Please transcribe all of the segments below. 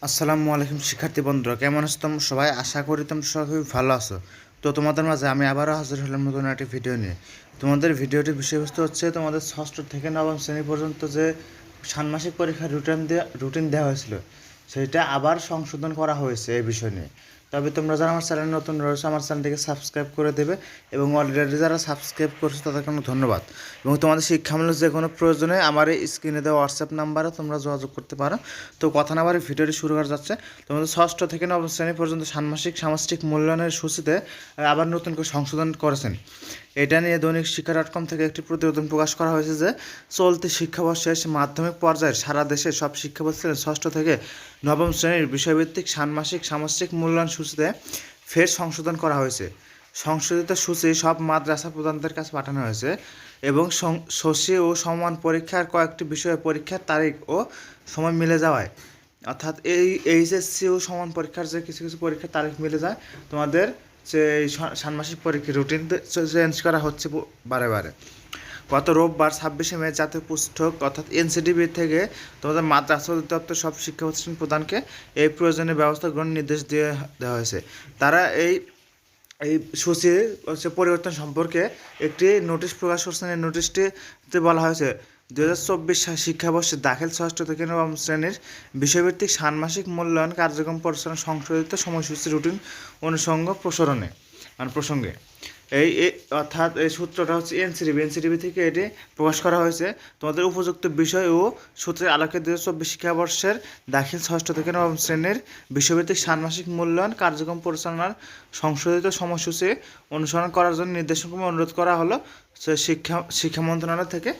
আসসালামু আলাইকুম শিক্ষার্থী বন্ধুরা, কেমন আছো তোমরা সবাই? আশা করি তোমরা সবাই খুবই ভালো আছো। তো তোমাদের মাঝে আমি আবারও হাজির হলাম নতুন একটি ভিডিও নিয়ে। তোমাদের ভিডিওটির বিষয়বস্তু হচ্ছে তোমাদের ষষ্ঠ থেকে নবম শ্রেণী পর্যন্ত যে ষান্মাসিক পরীক্ষার রুটিন দেওয়া হয়েছিল সেটা আবার সংশোধন করা হয়েছে এই বিষয় নিয়ে। তবে তোমরা যারা আমার চ্যানেল নতুন রয়েছে আমার চ্যানেলটিকে সাবস্ক্রাইব করে দেবে এবং অলরেডি যারা সাবস্ক্রাইব করছো তাদেরকে অনেক ধন্যবাদ। এবং তোমাদের শিক্ষামূলক যে কোনো প্রয়োজনে আমার এই স্ক্রিনে দেওয়া হোয়াটসঅ্যাপ নাম্বারে তোমরা যোগাযোগ করতে পারো। তো কথা না বাড়ি ভিডিওটি শুরু করা যাচ্ছে। তোমাদের ষষ্ঠ থেকে নবম শ্রেণী পর্যন্ত ষান্মাসিক সামষ্টিক মূল্যায়নের সূচিতে আবার নতুন করে সংশোধন করেছেন। এটা নিয়ে দৈনিক শিক্ষা ডট কম থেকে একটি প্রতিবেদন প্রকাশ করা হয়েছে যে চলতি শিক্ষাবর্ষে মাধ্যমিক পর্যায়ে সারা দেশে সব শিক্ষা প্রতিষ্ঠানে ষষ্ঠ থেকে নবম শ্রেণীর বিষয়ভিত্তিক ষান্মাসিক সামষ্টিক মূল্যায়ন সূচিতে ফের সংশোধন করা হয়েছে। সংশোধিত সূচি সব মাদ্রাসা প্রধানদের কাছে পাঠানো হয়েছে এবং শশী ও সমান পরীক্ষার কয়েকটি বিষয়ে পরীক্ষার তারিখ ও সময় মিলে যাওয়ায়, অর্থাৎ এই এইচএসসি ও সমান পরীক্ষার যে কিছু কিছু পরীক্ষার তারিখ মিলে যায়, তোমাদের যে ষান্মাসিক পরীক্ষা রুটিন চেঞ্জ করা হচ্ছে বারে বারে। গত রোববার 26শে মে জাতীয় পুস্তক অর্থাৎ এনসিটিভি থেকে তোমাদের মাদ্রাসা অধিদপ্তর সব শিক্ষা প্রতিষ্ঠান প্রদানকে এই প্রয়োজনীয় ব্যবস্থা গ্রহণের নির্দেশ দেওয়া হয়েছে। তারা এই সূচি হচ্ছে পরিবর্তন সম্পর্কে একটি নোটিশ প্রকাশ করছেন। এই নোটিশটিতে বলা হয়েছে 2024 শিক্ষাবর্ষে দাখিল ষষ্ঠ থেকে নবম শ্রেণীর বিষয়ভিত্তিক ষান্মাসিক মূল্যায়ন কার্যক্রম পরিচালনা সংশোধিত সময়সূচি রুটিন অনুষঙ্গ প্রসঙ্গে এই অর্থাৎ এই সূত্রটা হচ্ছে এনসিটিভি থেকে এটি প্রকাশ করা হয়েছে। তোমাদের উপযুক্ত বিষয় ও সূত্রের আলোকে 2024 শিক্ষাবর্ষের দাখিল ষষ্ঠ থেকে নবম শ্রেণীর বিষয়ভিত্তিক ষান্মাসিক মূল্যায়ন কার্যক্রম পরিচালনার সংশোধিত সময়সূচি অনুসরণ করার জন্য নির্দেশক্রমে অনুরোধ করা হলো। শিক্ষা মন্ত্রণালয় থেকে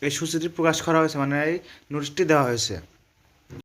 এই সূচিটি প্রকাশ করা হয়েছে, মানে এই নোটিশটি দেওয়া হয়েছে।